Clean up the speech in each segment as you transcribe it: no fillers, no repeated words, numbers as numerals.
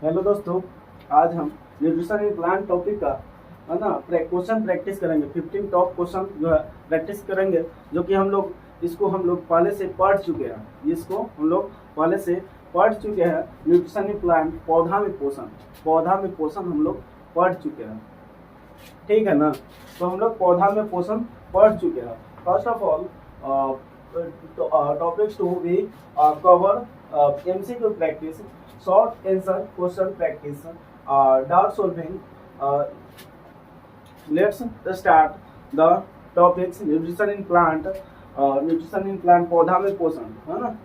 Hello दोस्तों, आज हम न्यूट्रिशन इन प्लांट टॉपिक का है ना क्वेश्चन प्रैक्टिस करेंगे। 15 टॉप क्वेश्चन जो है प्रैक्टिस करेंगे, जो कि हम लोग पहले से पढ़ चुके हैं। इसको हम लोग पहले से पढ़ चुके हैं। न्यूट्रिशन इन प्लांट, पौधा में पोषण हम लोग पढ़ चुके हैं, ठीक है ना। तो हम लोग पौधा में पोषण पढ़ चुके हैं। First of all topics to be cover MCQ practice, short answer question practice, doubt solving. Let's start the topics. Nutrition in plant, पौधा में पोषण, है ना।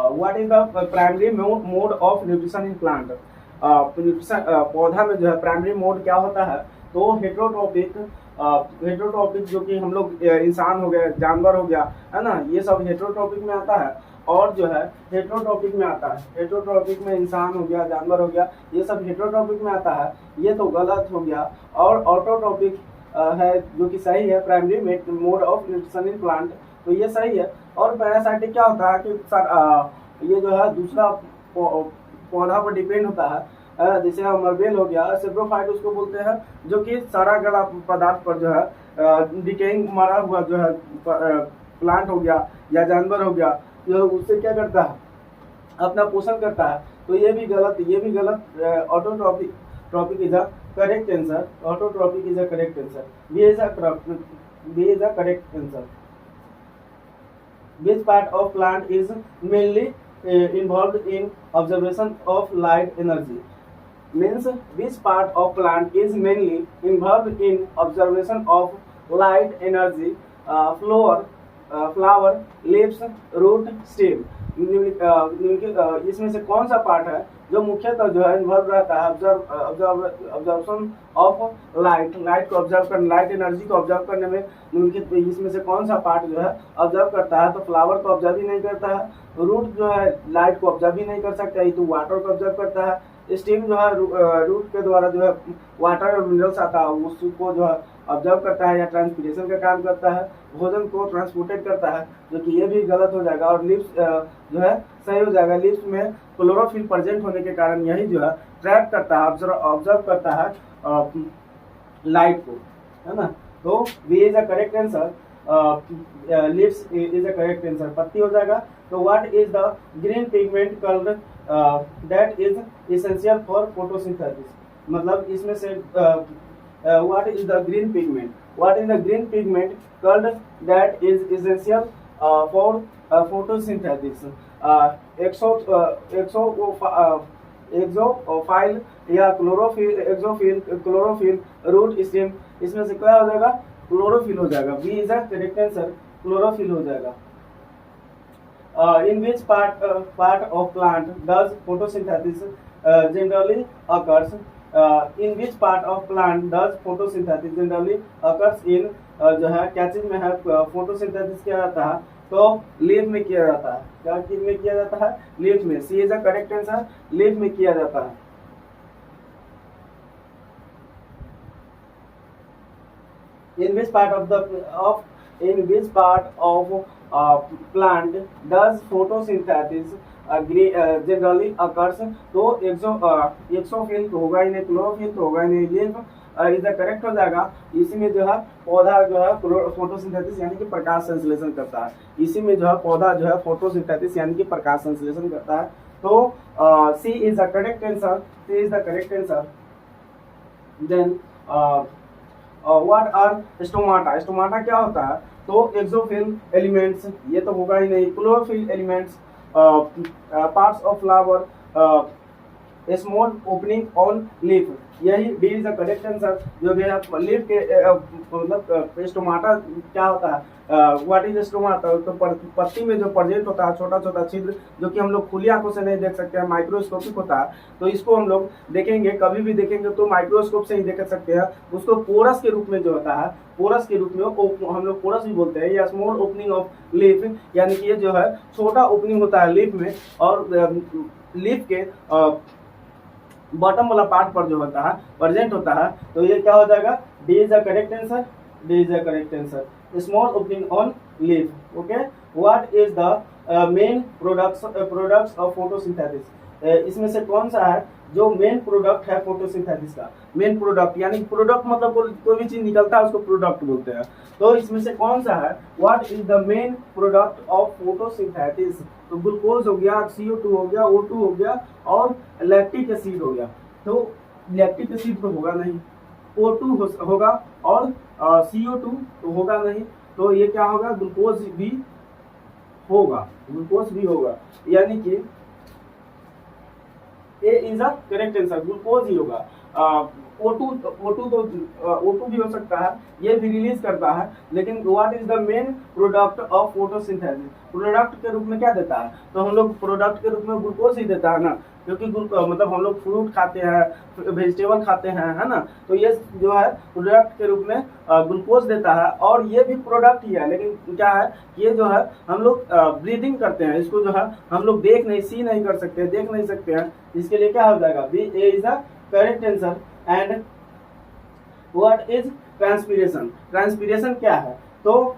What is the primary mode of nutrition in plant. पौधा में जो है primary mode क्या होता है, तो हेट्रोट्रॉपिक जो कि हम लोग इंसान हो गया, जानवर हो गया, है ना, ये सब हेट्रोट्रॉपिक में आता है। और जो है हेट्रोट्रॉपिक में आता है, हेट्रोट्रॉपिक में इंसान हो गया, जानवर हो गया, ये सब हेट्रोट्रॉपिक में आता है। ये तो गलत हो गया। और ऑटोट्रॉपिक है जो कि सही है, primary mode of nutrition in plant, तो ये सही है। और पैरासाइटिक क्या होता है कि ये जो है दूसरा पौधा पर डिपेंड होता है। जैसे मरबेल हो गया, सेप्रोफाइट उसको बोलते हैं, जो कि सारा गला पदार्थ पर जो है डिकेइंग मरा हुआ जो है प्लांट हो गया या जानवर हो गया, जो उससे क्या करता है, अपना पोषण करता है। तो ये भी गलत। Autotrophic is a correct answer. Autotrophic is a correct answer. B is a correct answer. Which part of plant is mainly involved in observation of light energy? Means which part of plant is mainly involved in observation of light energy? Flower, leaves, root, stem. इसमें से कौन सा part है जो मुख्यतः जो है involve रहता है ऑब्जर्वेशन ऑफ लाइट को ऑब्जर्व करने, लाइट एनर्जी को ऑब्जर्व करने में मुख्य इसमें से कौन सा पार्ट जो है ऑब्जर्व करता है? तो फ्लावर को ऑब्जर्व ही नहीं करता है। रूट जो है लाइट को ऑब्जर्व ही नहीं कर सकता है, तो वाटर को ऑब्जर्व करता है। स्टीम जो है रूट के द्वारा जो है वाटर और मिनरल्स आता है उसको जो है ऑब्जर्व करता है या ट्रांसपिरेशन का काम करता है, भोजन को ट्रांसपोर्टेट करता है, जो कि ये भी गलत हो जाएगा। और लिप्स जो है सही हो जाएगा। लिप्स में क्लोरोफिल प्रेजेंट होने के कारण यही जो है ट्रैप करता है, ऑब्जर्व करता है लाइट को, है ना। तो B is a correct answer. Leaves is a correct answer, पत्ती हो जाएगा। तो what is the green pigment called that is essential for photosynthesis? मतलब इसमें से what is the green pigment called that is essential for photosynthesis? एक्सोफाइल या chlorophyll, root, stem. इसमें से क्या हो जाएगा? क्लोरोफिल हो जाएगा। B is a correct answer, chlorophyll हो जाएगा। In which part of plant does photosynthesis generally occurs? In which part of plant does photosynthesis generally occurs? In जो है क्या चीज में है फोटोसिंथेसिस किया जाता है? तो लीफ में किया जाता है। क्या चीज में किया जाता है? लीफ में। C is a correct answer, leaf में किया जाता है। In which part of plant does photosynthesis generally occurs? तो एक्सोफिल तो होगा ही नहीं, क्लोरोफिल तो होगा ही नहीं, लीफ इज करेक्ट हो जाएगा। इसी में जो है पौधा जो है फोटोसिंथेसिस यानी कि प्रकाश संश्लेषण करता है। इसी में जो है पौधा जो है फोटोसिंथेसिस यानी कि प्रकाश संश्लेषण करता है। तो C is the correct answer, C is the correct answer. Then what are stomata? Stomata क्या होता है? तो एक्सोफिल एलिमेंट्स, ये तो होगा ही नहीं। Chlorophyll elements, parts of flower, small opening on leaf, यही D is the correct answer. जो भी लीफ के मतलब स्टोमाटा क्या होता है? What is stomata? तो पत्ती में जो प्रेजेंट होता है छोटा छोटा छिद्र, जो कि हम लोग खुली आंखों से नहीं देख सकते हैं, माइक्रोस्कोपिक होता है। तो इसको हम लोग देखेंगे, कभी भी देखेंगे तो माइक्रोस्कोप से ही देख सकते हैं। उसको पोरस के रूप में जो होता है, पोरस के रूप में हम लोग पोरस भी बोलते हैं, या स्मॉल ओपनिंग ऑफ लीफ, यानी कि ये जो है छोटा ओपनिंग होता है लीफ में। और लीफ के बॉटम वाला पार्ट पर जो होता है प्रेजेंट होता है। तो ये क्या हो जाएगा? D is the correct answer, D is the correct answer. Small opening on leaf. Okay, what is the main products of photosynthesis, इसमें से कौन सा है जो मेन प्रोडक्ट है फोटोसिंथेसिस का। मेन प्रोडक्ट यानी प्रोडक्ट मतलब कोई भी चीज निकलता है उसको प्रोडक्ट बोलते हैं। तो इसमें से कौन सा है, what is the main product of photosynthesis. तो ग्लूकोज हो गया, CO2 हो गया, O2 हो गया और लैक्टिक एसिड हो गया। तो लैक्टिक एसिड तो होगा नहीं, O2 होगा और CO2 तो होगा नहीं, तो ये क्या होगा, ग्लूकोज भी होगा, ग्लूकोज भी होगा, यानी कि A is the correct answer, glucose ही होगा। O2 भी हो सकता है, ये भी रिलीज करता है, लेकिन what is the main product of photosynthesis, product के रूप में क्या देता है, तो हम लोग प्रोडक्ट के रूप में ग्लूकोज ही देता है ना, क्योंकि मतलब हम लोग फ्रूट खाते हैं, वेजिटेबल खाते हैं, है ना, तो ये जो है प्रोडक्ट के रूप में ग्लूकोज देता है, और ये भी प्रोडक्ट ही है, लेकिन क्या है, ये जो है हम लोग ब्रीदिंग करते हैं, इसको जो है हम लोग सी नहीं कर सकते, देख नहीं सकते हैं, इसके लिए क्या हो जाएगा, B A is the correct answer. And what is transpiration, transpiration क्या है, तो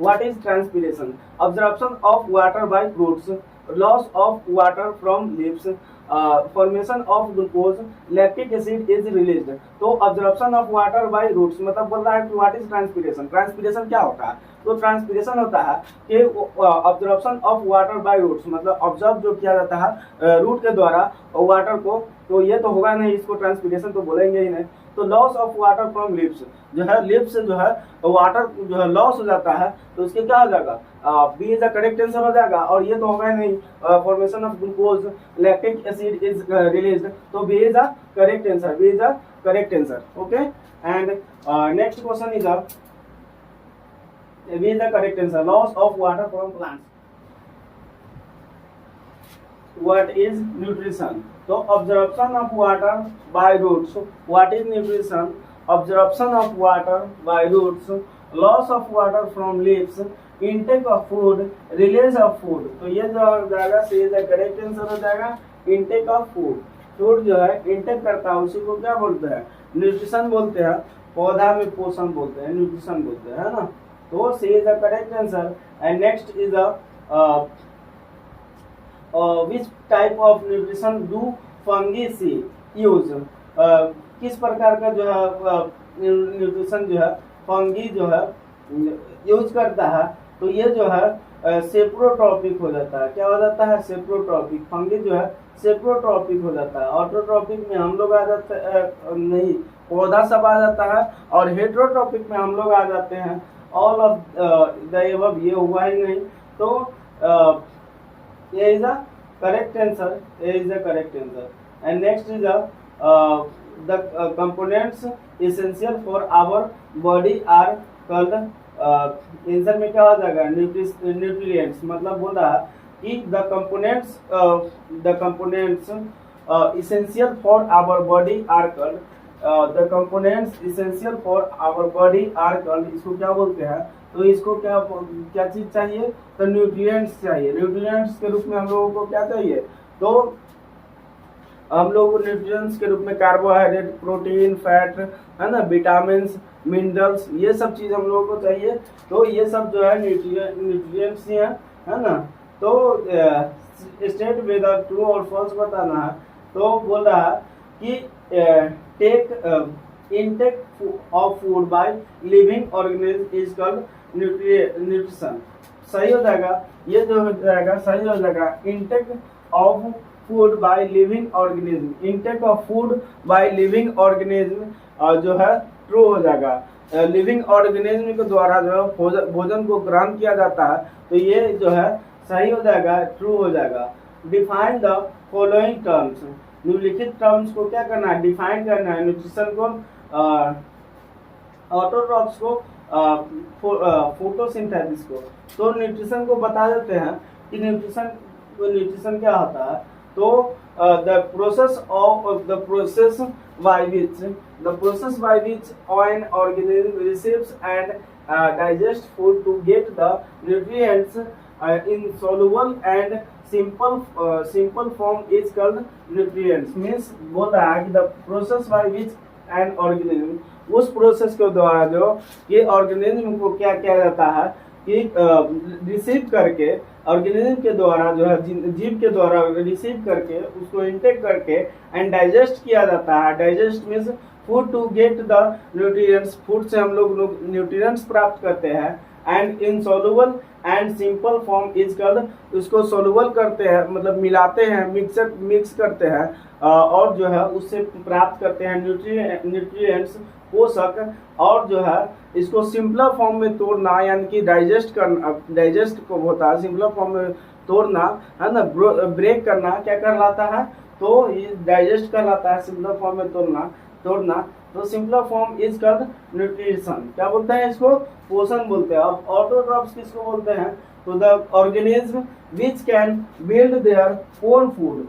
what is transpiration, absorption of water by fruits, loss of water from lips, formation of glucose, lactic acid is released. तो absorption of water by roots मतलब बोल रहा है कि what is transpiration, transpiration क्या होता है, तो ट्रांसपीरेशन होता है कि absorption of water by roots मतलब ऑब्जर्व जो किया जाता है रूट के द्वारा वाटर को, तो ये तो होगा नहीं, इसको ट्रांसपीरेशन तो बोलेंगे ही नहीं। तो loss of water from lips, जो है लिप्स से जो है वाटर जो है लॉस हो जाता है, तो उसके क्या हो जाएगा, B is the correct answer हो जाएगा, और ये तो होगा नहीं, formation of glucose, lactic acid is released, तो B is the correct answer, B is the correct answer. Okay, and next question is B is the correct answer, loss of water from plants. What is nutrition? So absorption of water by roots. What is nutrition? Absorption of water by roots, loss of water from leaves, intake of food, release of food. तो ये जो हो जाएगा सी is the correct answer हो जाएगा, intake of food। Food जो है intake करता है उसी को क्या बोलते हैं, न्यूट्रिशन बोलते हैं, पौधा में पोषण बोलते हैं, न्यूट्रिशन बोलते हैं, है ना, तो C is the correct answer. And next is the which type of nutrition do fungi see use, किस प्रकार का जो है न्यूट्रिशन जो है फंगी जो है यूज करता है, तो ये जो है सेप्रोट्रॉपिक हो जाता है, क्या हो जाता है, सेप्रोट्रॉपिक, फंगी जो है सेप्रोट्रॉपिक हो जाता है, ऑटोट्रॉपिक में हम लोग आ जाते नहीं, पौधा सब आ जाता है, और हेट्रोट्रॉपिक में हम लोग आ जाते हैं, ऑल ऑफ द एबव ये हुआ ही नहीं, तो A is the correct answer. A is the correct answer. And next is the components essential for our body are called answer में क्या हो जाएगा, न्यूट्रिएंट्स, मतलब बोल रहा है कि the components essential for our body are called the components essential for our body are called, इसको क्या बोलते हैं, तो इसको क्या चीज चाहिए, तो न्यूट्रिएंट्स चाहिए, न्यूट्रिएंट्स के रूप में हम लोगों को क्या चाहिए, तो हम लोगों को न्यूट्रिएंट्स के रूप में कार्बोहाइड्रेट, प्रोटीन, फैट, है ना, विटामिन्स, मिनरल्स, ये सब चीज हम लोगों को चाहिए, तो ये सब जो है न्यूट्रिएंट्स ही है ना, तो स्टेट वेदर ट्रू और फॉल्स बताना है, तो बोल रहा है कि take intake of food by living organism is called nutrition, सही हो जाएगा, ये जो हो जाएगा सही हो जाएगा, intake of food by living organism, intake of food by living organism जो है ट्रू हो जाएगा, लिविंग ऑर्गेनिज्म के द्वारा जो भोजन को ग्रहण किया जाता है, तो ये जो है सही हो जाएगा, ट्रू हो जाएगा। डिफाइन द फॉलोइंग टर्म्स, निम्नलिखित टर्म्स को क्या करना है, डिफाइन करना है, न्यूट्रिशन को, ऑटोट्रॉप्स को, फोटोसिंथेसिस को, तो न्यूट्रिशन को बता देते हैं कि न्यूट्रिशन क्या होता है, तो the process by which an organism receives and digest food to get the nutrients in soluble and simple form is called nutrients, means बोल रहा है कि the process by which an organism, उस प्रोसेस के द्वारा जो ये ऑर्गेनिज्म को क्या किया जाता है कि रिसीव करके ऑर्गेनिज्म के द्वारा जो है जीव के द्वारा रिसीव करके उसको इंटेक करके एंड डाइजेस्ट किया जाता है। Digest means food to get the nutrients, food से हम लोग न्यूट्रिएंट्स प्राप्त करते हैं। And insoluble and simple form is called, उसको सोल्यूबल करते हैं मतलब मिलाते हैं, मिक्स करते हैं और जो है उससे प्राप्त करते हैं न्यूट्रिएंट्स पोषक। और जो है इसको सिंपलर फॉर्म में तोड़ना यानी कि डाइजेस्ट करना, डाइजेस्ट को होता है सिंपलर फॉर्म में तोड़ना है ना, ब्रेक करना क्या कहलाता है, तो ये डाइजेस्ट कहलाता है सिंपलर फॉर्म में तोड़ना। तो simpler form is called nutrition, क्या बोलते हैं इसको, पोषण बोलते हैं। अब ऑटोट्रॉफ्स किसको बोलते हैं, तो the organism which can build their own food,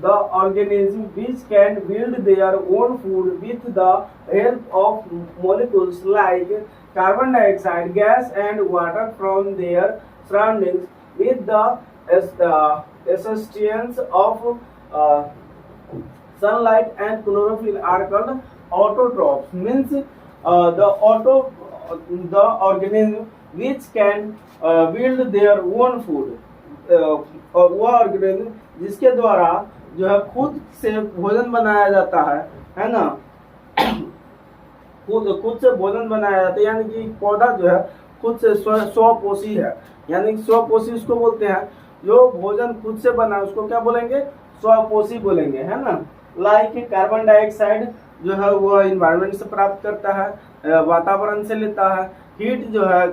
the organism which can build their own food with the help of molecules like carbon dioxide gas and water from their surroundings with the assistance of sunlight and chlorophyll are called autotrophs, means the organism which can build their own food, और वह organism जिसके द्वारा जो है खुद से भोजन बनाया जाता है ना, खुद से भोजन बनाया जाता है, यानी कि पौधा जो है खुद से स्वपोषी है, यानी स्वपोषी उसको बोलते हैं जो भोजन खुद से बना उसको क्या बोलेंगे, स्वपोषी बोलेंगे, है ना। लाइक कार्बन डाइऑक्साइड जो है वो इन्वायरमेंट से प्राप्त करता है, वातावरण से लेता है, हीट जो है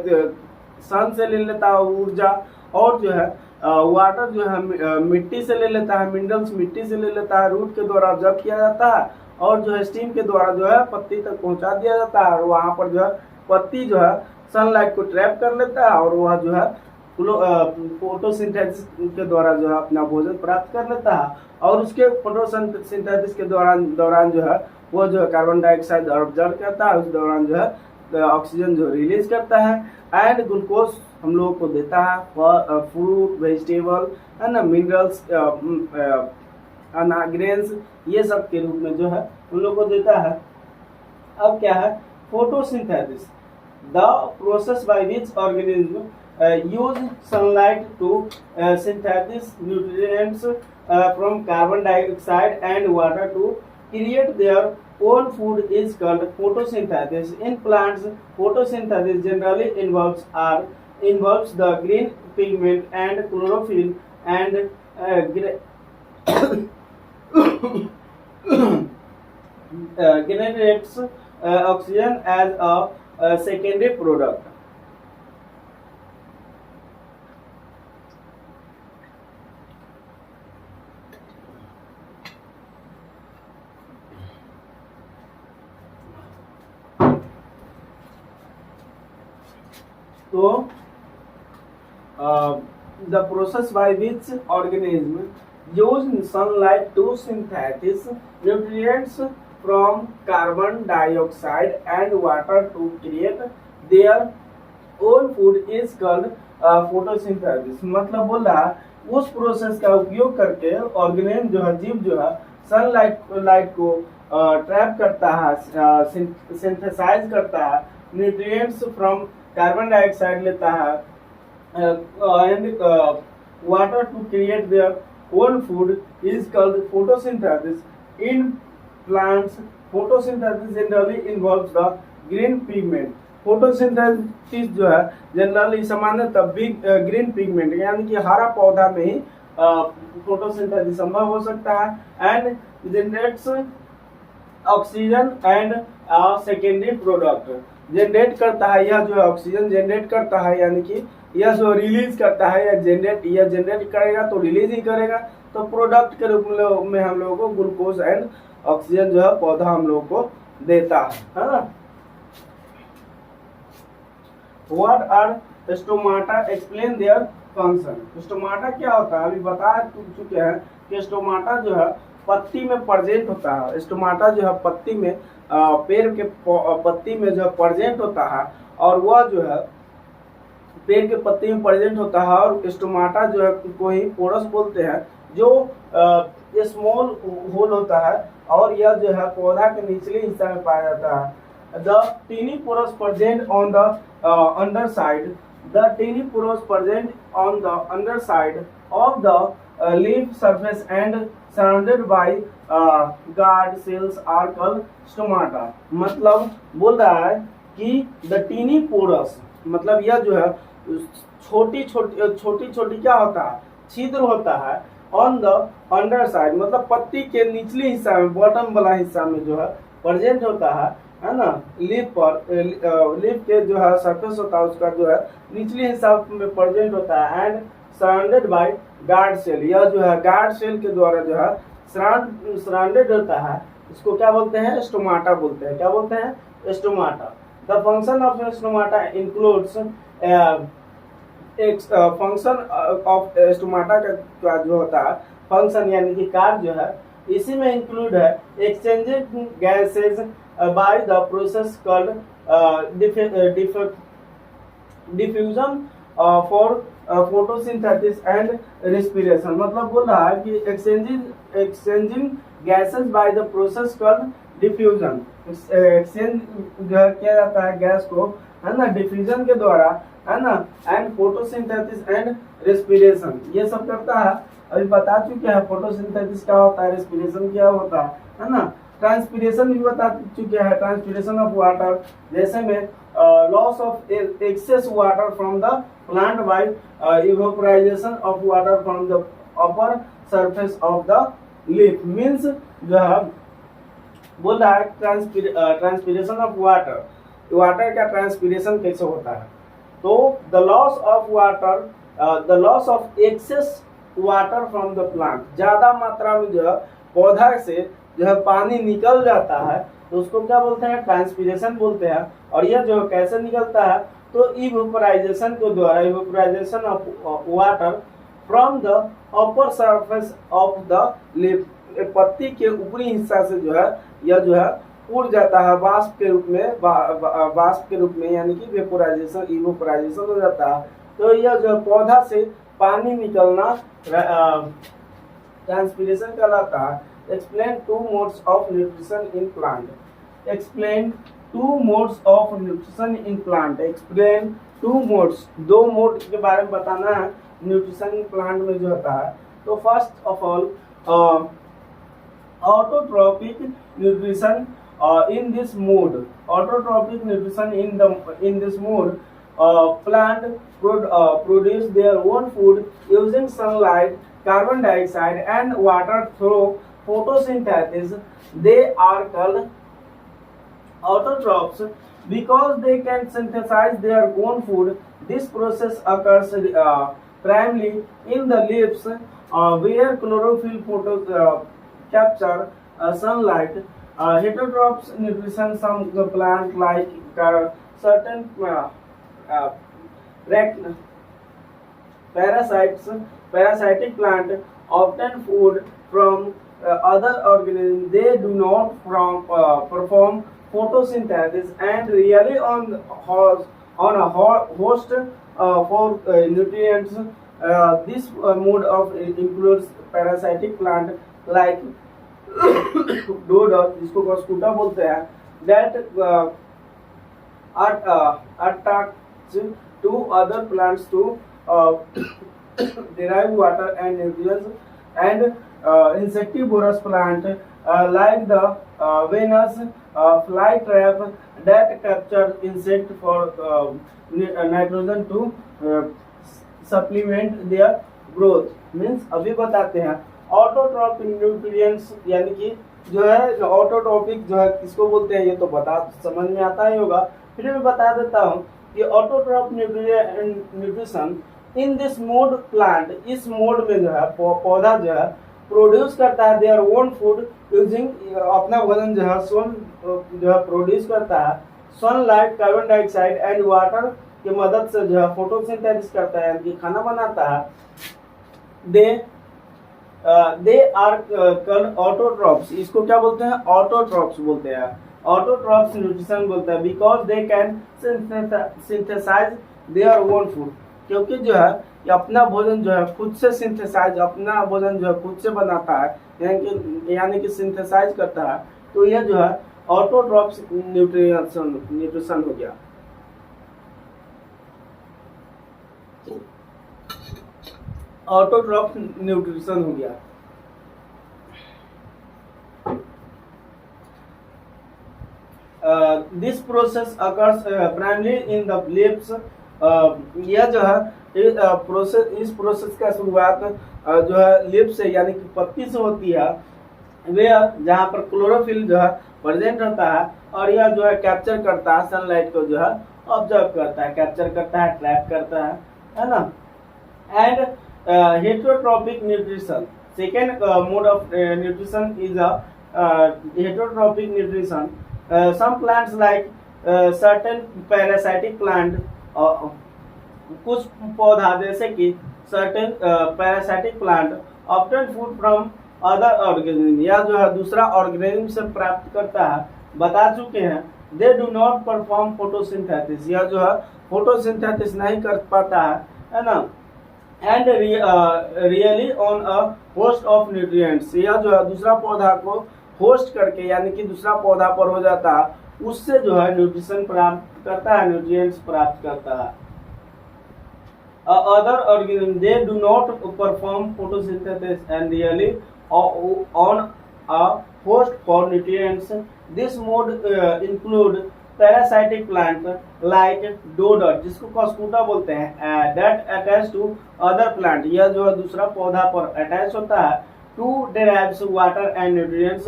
सन से ले लेता है ऊर्जा, और जो है वाटर जो है मिट्टी से ले लेता है, मिनरल्स मिट्टी से ले लेता है, रूट के द्वारा ऑब्जर्व किया जाता है, और जो है स्टीम के द्वारा जो है पत्ती तक पहुंचा दिया जाता है, और वहां पर जो है पत्ती जो है सनलाइट को ट्रैप कर लेता है और वह जो है फोटोसिंथेसिस के द्वारा जो है अपना भोजन प्राप्त कर लेता है, और उसके फोटोसिंथेसिस के दौरान जो है वो जो है कार्बन डाइऑक्साइड ऑब्जर्व करता है, उस दौरान जो है ऑक्सीजन जो रिलीज करता है, एंड ग्लूकोज हम लोगों को देता है, फ्रूट वेजिटेबल है ना, मिनरल्स ग्रेन्स ये सब के रूप में जो है उन लोगों को देता है। अब क्या है photosynthesis, the process by which organism use sunlight to synthesize nutrients from carbon dioxide and water to create their own food is called photosynthesis. In plants, photosynthesis generally involves the green pigment and chlorophyll and generates oxygen as a secondary product. So, the process by which organism use sunlight to synthesize nutrients from carbon dioxide and water to create their own food is called photosynthesis। मतलब बोल रहा उस process का उपयोग करके organism जो है जीव जो है सनलाइट को ट्रैप करता है, सिंथेसाइज करता है, न्यूट्रिएंट्स फ्रॉम कार्बन डाइऑक्साइड लेता है and water to create their own food is called photosynthesis. In plants photosynthesis generally involves the green pigment. Photosynthesis जो है जनरली सामान्यतः ग्रीन पिगमेंट यानी कि हरा पौधा में ही फोटोसिंथेसिस संभव हो सकता है and generates oxygen and secondary product. Generate करता है यह जो है ऑक्सीजन जनरेट करता है, यानी कि यह जो रिलीज करता है यह जनरेट करेगा तो रिलीज ही करेगा, तो प्रोडक्ट के रूप में हम लोगों को ग्लूकोज एंड ऑक्सीजन जो है पौधा हम लोगों को देता है ना। What are stomata, explain their function. Stomata क्या होता है अभी बता चुके हैं कि स्टोमाटा जो है पत्ती में प्रेजेंट होता है। स्टोमाटा जो है पत्ती में पेड़ के पत्ती में जो है प्रेजेंट होता है, और वह जो है पेड़ के पत्ती में प्रेजेंट होता है, और स्टोमाटा जो है को ही पोरस बोलते हैं, जो स्मॉल होल होता है, और यह जो है पौधा के निचले हिस्सा में पाया जाता है। The tiny pores present on the underside the tiny pores present on the underside of the leaf surface and surrounded by guard cells are called stomata। मतलब बोल रहा है कि the tiny porous मतलब यह जो है छोटी छोटी क्या होता है, छिद्र होता है, ऑन द अंडर साइड मतलब पत्ती के निचली हिस्सा में, बॉटम वाला हिस्सा में जो है प्रेजेंट होता है ना, लीफ पर, लीफ के जो है सरफेस होता है उसका जो है निचली हिस्सा में प्रेजेंट होता है, and surrounded by guard cell, यह जो है गार्ड सेल के द्वारा जो है सराउंडेड होता है, इसको क्या बोलते हैं, स्टोमाटा बोलते हैं। क्या बोलते हैं, stomata. The function of stomata includes एक फंक्शन ऑफ स्टोमाटा का जो होता है फंक्शन यानी कि कार्य जो है इसी में इंक्लूड है exchanging gases by the process called diffusion for photosynthesis and respiration. मतलब बोल रहा है कि exchanging gases by the process called diffusion, exchange जो किया जाता है गैस को, है ना, डिफ्यूजन के द्वारा, है ना, एंड फोटोसिंथेसिस एंड रेस्पिरेशन ये सब करता है। अभी बता चुके हैं फोटोसिंथेसिस क्या होता है, रेस्पिरेशन क्या होता है ना। ट्रांसपिरेशन भी बता चुके हैं, ट्रांसपिरेशन ऑफ वाटर जैसे में loss of excess water from the plant by evaporization of water from the upper surface of the leaf. Means जो है बोल रहा है ट्रांसपिरेशन ऑफ वाटर, वाटर का ट्रांसपिरेशन कैसे होता है, तो the loss of water, the loss of excess water from the plant, ज्यादा मात्रा में जो है पौधा से जो है पानी निकल जाता है तो उसको क्या बोलते हैं, ट्रांसपिरेशन बोलते हैं। और यह जो कैसे निकलता है, तो इवेपोराइजेशन के द्वारा, evaporization of water from the upper surface of the leaf, पत्ती के ऊपरी हिस्सा से जो है यह जो है उड़ जाता है वाष्प के रूप में, वाष्प के रूप में, यानी कि वेपोराइजेशन, इवेपोराइजेशन हो जाता है। तो यह जो पौधा से पानी निकलना ट्रांसपिरेशन कहलाता है। Explain two modes of nutrition in plant. Explain two modes of nutrition in plant. Explain two modes, दो मोड के बारे में बताना है न्यूट्रिशन इन प्लांट में जो होता है। तो first of all autotrophic nutrition in this mode, autotrophic nutrition in this mode, plant produce their own food using sunlight, carbon dioxide and water through photosynthesis. They are called autotrophs because they can synthesize their own food. This process occurs primarily in the leaves where chlorophyll capture sunlight. Heterotrophs nutrition, some plant like certain parasitic plant obtain food from other organisms. They do not perform photosynthesis and rely on a host for nutrients. This mode of includes parasitic plant like dodder, जिसको कॉस्कुटा बोलते हैं, that attach to other plants to derive water and nutrients, and insectivorous plant like the Venus flytrap that capture insect for nitrogen to supplement their growth। Means अभी बताते हैं autotrophic nutrients, यानी कि जो है ऑटोट्रॉपिक जो है किसको बोलते हैं ये तो बता समझ में आता ही होगा, फिर मैं बता देता हूँ कि autotroph nutrition in this mode plant, इस मोड में जो है पौधा जो है प्रोड्यूस करता है देयर ओन फूड यूजिंग, अपना भोजन जो है स्वयं जो है प्रोड्यूस करता है sunlight, carbon dioxide and water की मदद से जो है फोटोसिंथेसिस करता है, यानी कि खाना बनाता है। दे आर कॉल्ड ऑटोट्रॉप्स, इसको क्या बोलते हैं, ऑटोट्रॉप्स बोलते हैं, ऑटोट्रॉप्स न्यूट्रिशन बोलते हैं। Because they can synthesise their own food, क्योंकि जो है ये अपना भोजन जो है खुद से सिंथेसाइज, अपना भोजन जो है खुद से बनाता है, यानी कि सिंथेसाइज करता है, तो यह जो है ऑटोट्रॉप्स न्यूट्रिशन हो गया। ऑटोट्रॉफ न्यूट्रिशन हो गया। This process occurs primary in the lips. यह जो है इस प्रोसेस का शुरुआत जो है लिप से यानी कि पत्ती से होती है, वे जहाँ पर क्लोरोफिल जो है प्रेजेंट होता है, और यह जो है कैप्चर करता है सनलाइट को, जो है ऑब्जर्व करता है, कैप्चर करता है, ट्रैप करता है ना। And heterotrophic nutrition, second mode of nutrition is heterotrophic nutrition. Some plants like certain parasitic plant, कुछ पौधा जैसे कि certain parasitic plant obtain food from other organism, या जो है दूसरा ऑर्गेनिज्म से प्राप्त करता है, बता चुके हैं। They do not perform photosynthesis, यह जो है फोटोसिंथेसिस नहीं कर पाता है ना। And really on a host of nutrients, यह जो है दूसरा पौधा को होस्ट करके यानी कि दूसरा पौधा पर हो जाता है, उससे जो है न्यूट्रिशन प्राप्त करता है, न्यूट्रिएंट्स प्राप्त करता है। Other organisms they do not perform photosynthesis and really on a host for nutrients. This mode include parasitic plant like dodder, जिसको कॉस्कुटा बोलते हैं, that attach to other plant, यह जो है दूसरा पौधा पर अटैच होता है, to derives water and nutrients,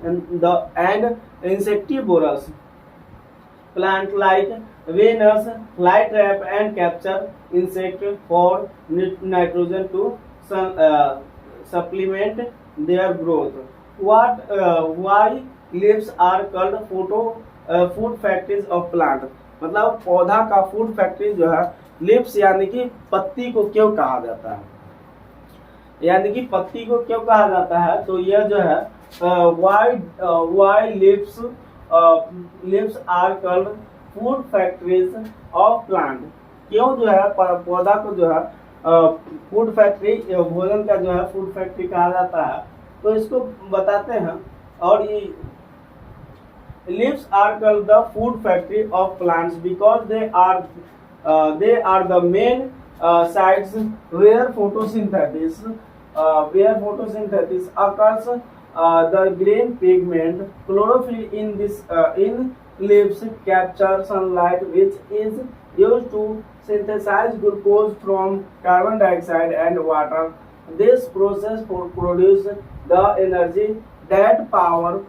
and insectivorous plant like Venus flytrap and capture insect for nitrogen to supplement their growth. Why leaves are called food factories of plant, मतलब पौधा का फूड फैक्ट्री जो है lips यानी कि पत्ती को क्यों कहा जाता है, यानी कि पत्ती को क्यों कहा जाता है, तो यह जो है why leaves are called food factories of plant, क्यों जो है पौधा को जो है फूड फैक्ट्री, भोजन का जो है फूड फैक्ट्री कहा जाता है, तो इसको बताते हैं। और ये leaves are called the food factory of plants because they are the main sites where photosynthesis occurs. The green pigment chlorophyll in leaves capture sunlight, which is used to synthesize glucose from carbon dioxide and water. This process produces the energy that powers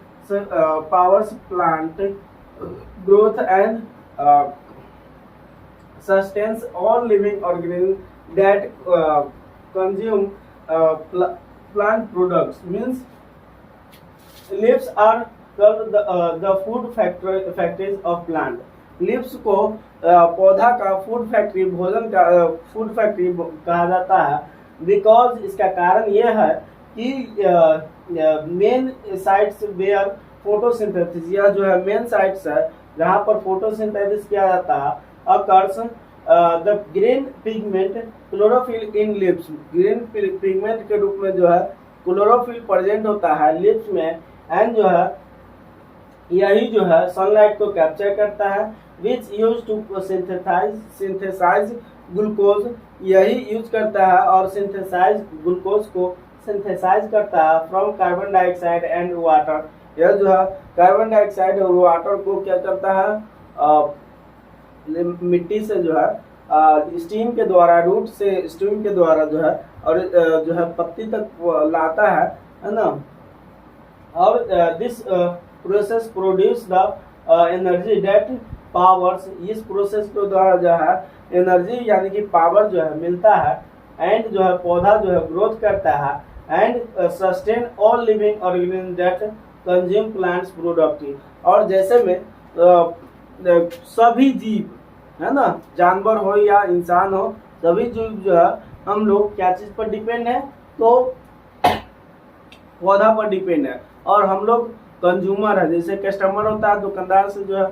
plant growth and sustains all living organisms that consume plant products. Means leaves are called the food factories of plant. Leaves को पौधा का food factory, भोजन का food factory कहा जाता है, because इसका कारण यह है कि मेन साइट्स वेयर फोटोसिंथेसिस, यह जो है मेन साइट्स है जहाँ पर फोटोसिंथेसिस किया जाता है, occurs the green pigment chlorophyll in lips, green pigment के रूप में जो है क्लोरोफिल प्रेजेंट होता है लिप्स में, एंड जो है यही जो है सनलाइट को कैप्चर करता है, which use to synthesise glucose, यही यूज करता है और सिंथेसाइज ग्लूकोज को सिंथेसाइज करता है from carbon dioxide and water, यह जो है कार्बन डाइऑक्साइड और वाटर को क्या करता है, मिट्टी से जो है स्टीम के द्वारा, रूट से स्टीम के द्वारा जो है और जो है पत्ती तक लाता है ना। और this process produce the energy date powers, इस प्रोसेस के द्वारा जो है एनर्जी यानी कि पावर जो है मिलता है, एंड जो है पौधा जो है ग्रोथ करता है, and sustain all living organism that consume plants product, और जैसे में सभी जीव है ना, जानवर हो या इंसान हो, सभी जीव जो है हम लोग क्या चीज पर डिपेंड है, तो पौधा पर डिपेंड है, और हम लोग कंज्यूमर है, जैसे कस्टमर होता है दुकानदार से जो है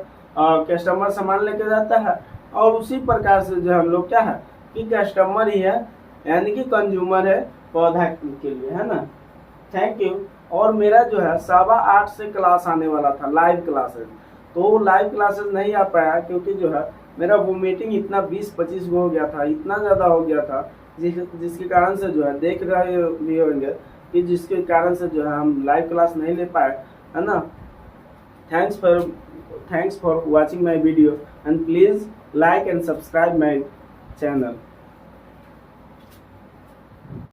कस्टमर सामान लेके जाता है, और उसी प्रकार से जो हम लोग क्या है कि कस्टमर ही है, यानी कि कंज्यूमर है पौधा के लिए, है ना। Thank you. और मेरा जो है 8:15 से क्लास आने वाला था, लाइव क्लासेस, तो लाइव क्लासेस नहीं आ पाया क्योंकि जो है मेरा वो मीटिंग इतना 20-25 हो गया था, इतना ज़्यादा हो गया था जिसके कारण से जो है देख रहे भी होंगे कि जिसके कारण से जो है हम लाइव क्लास नहीं ले पाए, है ना। Thanks for watching my video and please like and subscribe my channel.